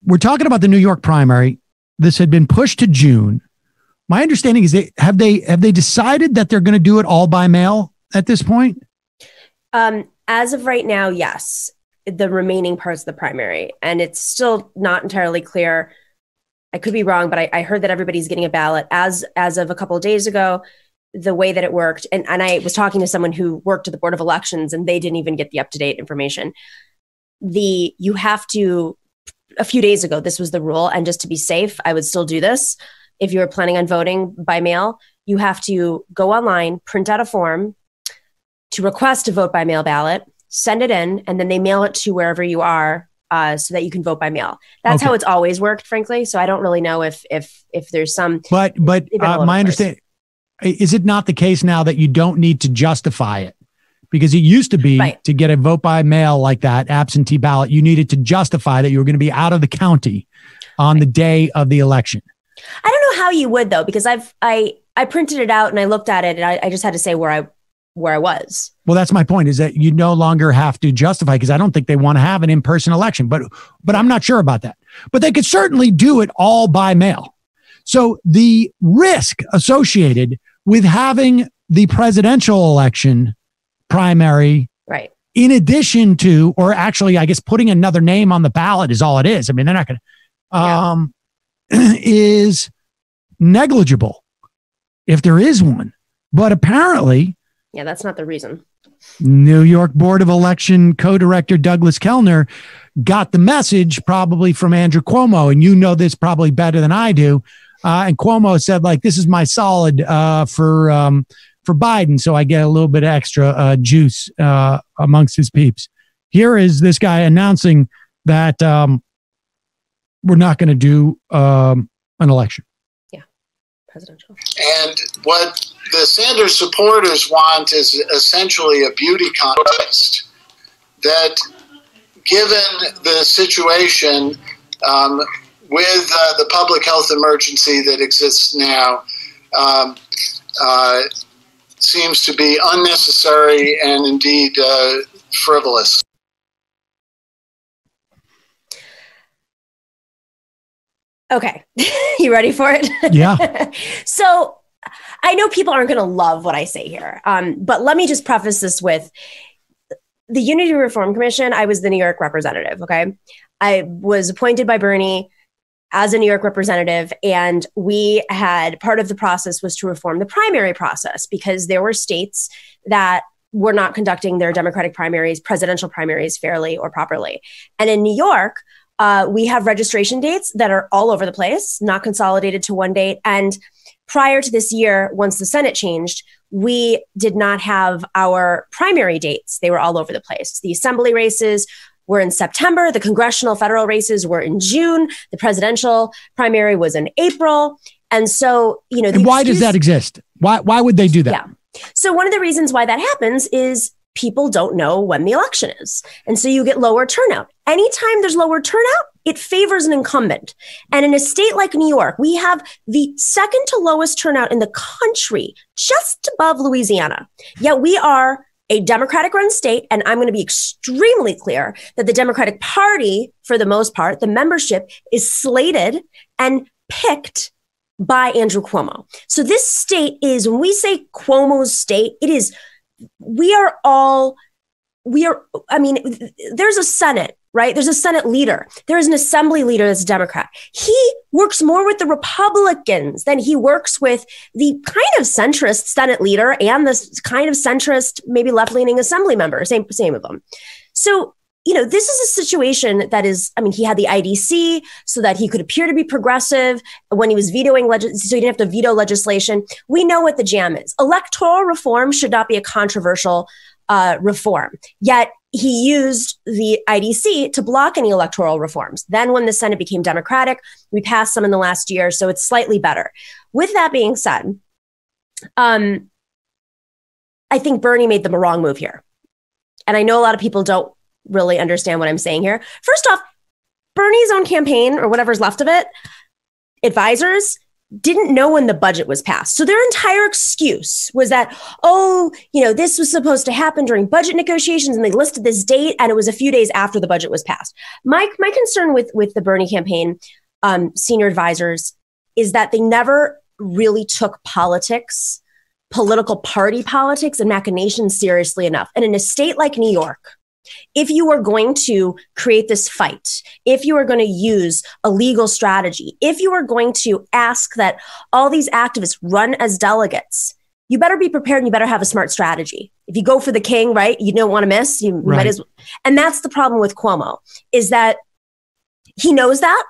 we're talking about the New York primary. This had been pushed to June. My understanding is have they decided that they're going to do it all by mail at this point? As of right now, yes. The remaining parts of the primary, and it's still not entirely clear. I could be wrong, but I heard that everybody's getting a ballot as of a couple of days ago. The way that it worked, and I was talking to someone who worked at the Board of Elections, and they didn't even get the up-to-date information. You have to, a few days ago, this was the rule, and just to be safe, I would still do this. If you're planning on voting by mail, you have to go online, print out a form to request a vote by mail ballot, send it in, and then they mail it to wherever you are so that you can vote by mail. That's how it's always worked, frankly. So I don't really know if there's some. But my understanding, is it not the case now that you don't need to justify it? Because it used to be to get a vote by mail like that, absentee ballot, you needed to justify that you were going to be out of the county on the day of the election. I don't know how you would, though, because I printed it out and I looked at it and I just had to say where I was. Well, that's my point, is that you no longer have to justify, because I don't think they want to have an in-person election, but I'm not sure about that. But they could certainly do it all by mail. So the risk associated with having the presidential election primary, in addition to, or actually, I guess putting another name on the ballot is all it is. I mean, they're not going to, is negligible if there is one. But apparently, that's not the reason. New York Board of Election co-director Douglas Kellner got the message probably from Andrew Cuomo, and you know this probably better than I do. And Cuomo said, like, this is my solid for Biden, so I get a little bit extra juice amongst his peeps. Here is this guy announcing that we're not going to do an election. Presidential. And what the Sanders supporters want is essentially a beauty contest that, given the situation with the public health emergency that exists now, seems to be unnecessary and indeed frivolous. Okay. You ready for it? Yeah. So I know people aren't going to love what I say here, but let me just preface this with the Unity Reform Commission. I was the New York representative. Okay. I was appointed by Bernie as a New York representative, and we had, part of the process was to reform the primary process, because there were states that were not conducting their Democratic primaries, presidential primaries, fairly or properly. And in New York, we have registration dates that are all over the place, not consolidated to one date. And prior to this year, once the Senate changed, we did not have our primary dates. They were all over the place. The assembly races were in September. The congressional federal races were in June. The presidential primary was in April. And so, and why does that exist? Why would they do that? Yeah. So one of the reasons why that happens is people don't know when the election is. And so you get lower turnout. Anytime there's lower turnout, it favors an incumbent. And in a state like New York, we have the second to lowest turnout in the country, just above Louisiana. Yet we are a Democratic-run state, and I'm going to be extremely clear that the Democratic Party, for the most part, the membership is slated and picked by Andrew Cuomo. So this state is, when we say Cuomo's state, it is, there's a Senate, right? There's a Senate leader. There is an assembly leader that's a Democrat. He works more with the Republicans than he works with the kind of centrist Senate leader and the kind of centrist, maybe left-leaning assembly member, same of them. So, this is a situation that is, he had the IDC so that he could appear to be progressive when he was vetoing, so he didn't have to veto legislation. We know what the jam is. Electoral reform should not be a controversial reform. Yet he used the IDC to block any electoral reforms. Then when the Senate became Democratic, we passed some in the last year, so it's slightly better. With that being said, I think Bernie made the wrong move here. And I know a lot of people don't really understand what I'm saying here. First off, Bernie's own campaign, or whatever's left of it, advisors, didn't know when the budget was passed. So their entire excuse was that, this was supposed to happen during budget negotiations, and they listed this date, and it was a few days after the budget was passed. My concern with the Bernie campaign senior advisors is that they never really took political party politics and machinations seriously enough. And in a state like New York, if you are going to create this fight, if you are going to use a legal strategy, if you are going to ask that all these activists run as delegates, you better be prepared and you better have a smart strategy. If you go for the king, right, you don't want to miss. You might as well. And that's the problem with Cuomo, is that he knows that.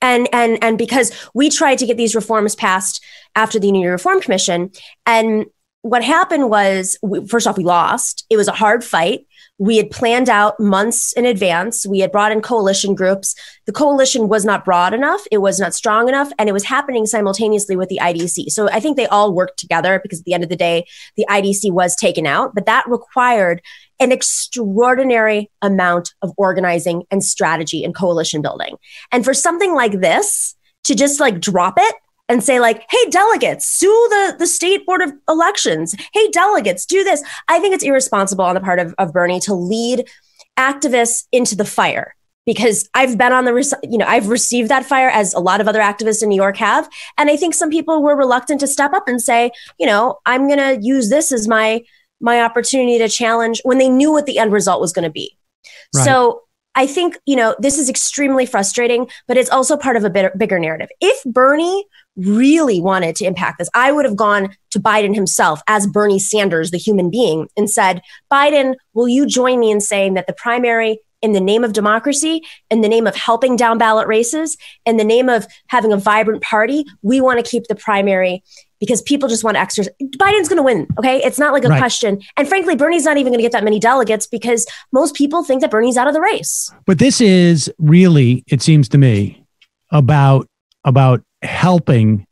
And because we tried to get these reforms passed after the New Reform Commission, and what happened was, first off, we lost. It was a hard fight. We had planned out months in advance. We had brought in coalition groups. The coalition was not broad enough. It was not strong enough. And it was happening simultaneously with the IDC. So I think they all worked together, because at the end of the day, the IDC was taken out. But that required an extraordinary amount of organizing and strategy and coalition building. And for something like this to just drop it and say hey, delegates, sue the state board of elections. Hey, delegates, do this. I think it's irresponsible on the part of Bernie to lead activists into the fire, because I've been on I've received that fire, as a lot of other activists in New York have. And I think some people were reluctant to step up and say, I'm going to use this as my opportunity to challenge, when they knew what the end result was going to be. Right. So I think, this is extremely frustrating, but it's also part of a bigger narrative. If Bernie really wanted to impact this, I would have gone to Biden himself as Bernie Sanders, the human being, and said, Biden, will you join me in saying that the primary, in the name of democracy, in the name of helping down ballot races, in the name of having a vibrant party, we want to keep the primary because people just want to exercise. Biden's going to win. Okay. It's not a question. And frankly, Bernie's not even going to get that many delegates, because most people think that Bernie's out of the race. But this is really, it seems to me, about helping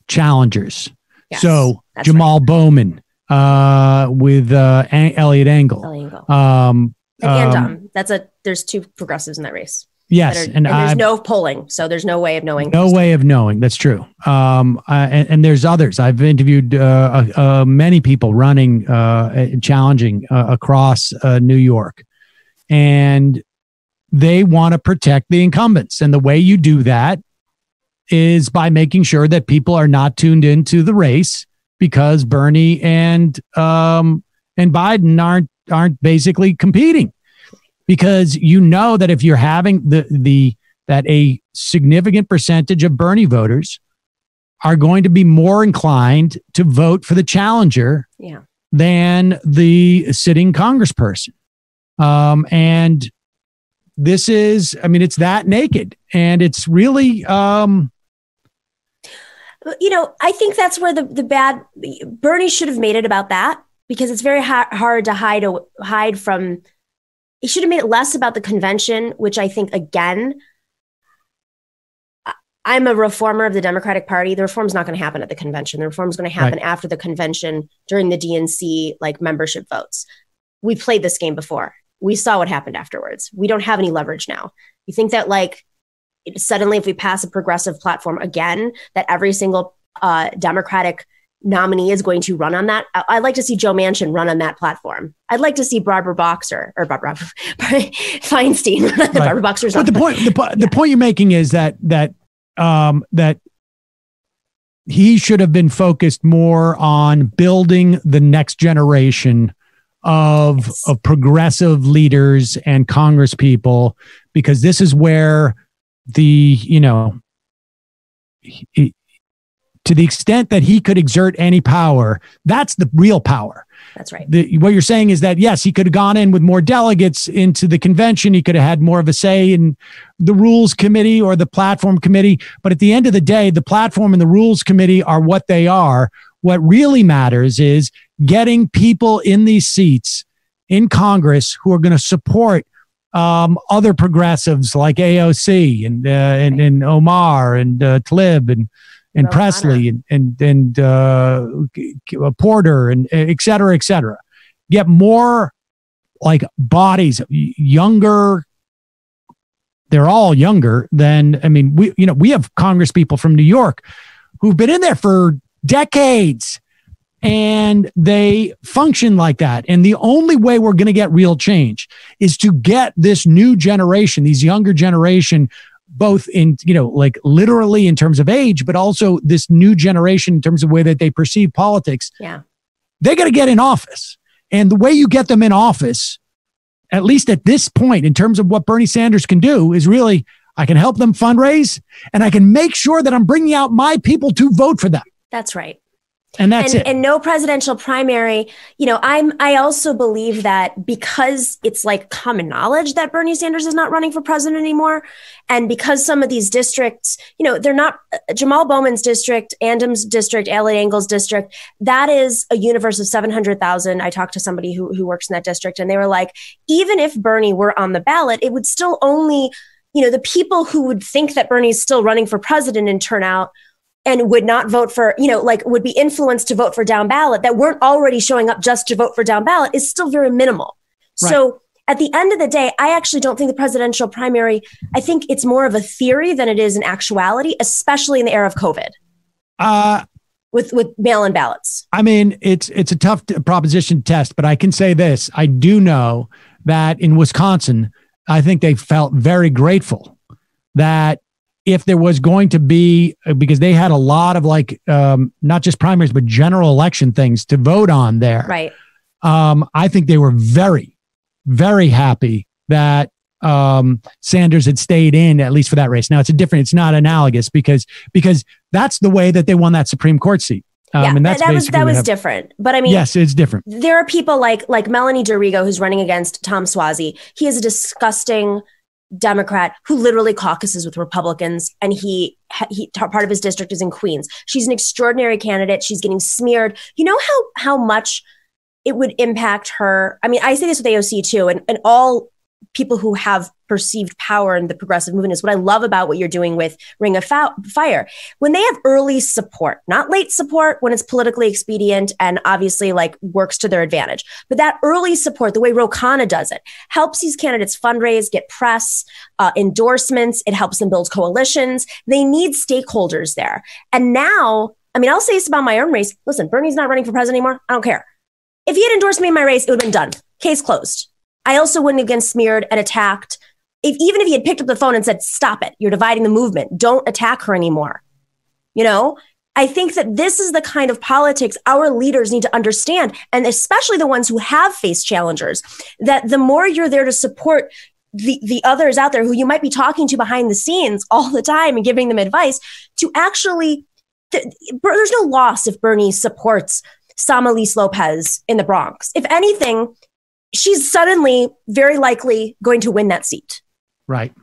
challengers. Yes, so Jamal Bowman with Elliot Engel. There's two progressives in that race. Yes. And there's no polling. So there's no way of knowing. No way of knowing. That's true. And there's others. I've interviewed many people running, challenging across New York. And they want to protect the incumbents. And the way you do that is by making sure that people are not tuned into the race, because Bernie and Biden aren't basically competing. Because that if you're having that a significant percentage of Bernie voters are going to be more inclined to vote for the challenger than the sitting congressperson. And this is, it's that naked, and it's really, I think that's where the bad Bernie should have made it about that, because it's very hard to hide from. He should have made it less about the convention, which I think, again, I'm a reformer of the Democratic Party. The reform's not going to happen at the convention. The reform's going to happen after the convention, during the DNC membership votes. We played this game before. We saw what happened afterwards. We don't have any leverage now. You think that suddenly, if we pass a progressive platform again, that every single Democratic nominee is going to run on that? I'd like to see Joe Manchin run on that platform. I'd like to see Barbara Feinstein run on Barbara Boxer's. But the point you're making is that he should have been focused more on building the next generation of progressive leaders and Congress people, because this is where to the extent that he could exert any power, that's the real power. That's right. What you're saying is that, yes, he could have gone in with more delegates into the convention. He could have had more of a say in the rules committee or the platform committee. But at the end of the day, the platform and the rules committee are what they are. What really matters is getting people in these seats in Congress who are going to support other progressives like AOC and Omar and Tlaib and Presley and Porter and et cetera, et cetera. Get more bodies, younger. They're all younger than, we have Congress people from New York who've been in there for decades, and they function like that. And the only way we're going to get real change is to get this new generation, these younger generation, both in, like literally in terms of age, but also this new generation in terms of the way that they perceive politics. Yeah. They got to get in office. And the way you get them in office, at least at this point, in terms of what Bernie Sanders can do, is really, I can help them fundraise, and I can make sure that I'm bringing out my people to vote for them. That's right. And that's it. And no presidential primary. I also believe that because it's like common knowledge that Bernie Sanders is not running for president anymore. And because some of these districts, they're not Jamal Bowman's district, Andam's district, Elliot Engel's district. That is a universe of 700,000. I talked to somebody who works in that district, and they were like, even if Bernie were on the ballot, it would still only, the people who would think that Bernie's still running for president and turn out and would not vote for, would be influenced to vote for down ballot that weren't already showing up just to vote for down ballot is still very minimal. Right. So at the end of the day, I actually don't think the presidential primary, I think it's more of a theory than it is an actuality, especially in the era of COVID. With mail-in ballots. I mean, it's a tough proposition to test, but I can say this. I do know that in Wisconsin, I think they felt very grateful that if there was going to be, because they had a lot of not just primaries, but general election things to vote on there. Right. I think they were very, very happy that Sanders had stayed in, at least for that race. Now it's not analogous because that's the way that they won that Supreme Court seat. And that was different. But I mean, yes, it's different. There are people like Melanie Dorigo, who's running against Tom Suozzi. He is a disgusting Democrat who literally caucuses with Republicans, and he part of his district is in Queens. She's an extraordinary candidate. She's getting smeared. You know how much it would impact her. I mean, I say this with AOC too, and all people who have perceived power in the progressive movement is what I love about what you're doing with Ring of Fire. When they have early support, not late support when it's politically expedient and obviously works to their advantage, but that early support, the way Ro Khanna does it, helps these candidates fundraise, get press, endorsements. It helps them build coalitions. They need stakeholders there. And now, I mean, I'll say this about my own race. Listen, Bernie's not running for president anymore. I don't care. If he had endorsed me in my race, it would have been done. Case closed. I also wouldn't have been smeared and attacked. Even if he had picked up the phone and said, stop it, you're dividing the movement, don't attack her anymore. I think that this is the kind of politics our leaders need to understand, and especially the ones who have faced challengers, that the more you're there to support the others out there who you might be talking to behind the scenes all the time and giving them advice, to actually, there's no loss if Bernie supports Samalise Lopez in the Bronx. If anything, she's suddenly very likely going to win that seat. Right.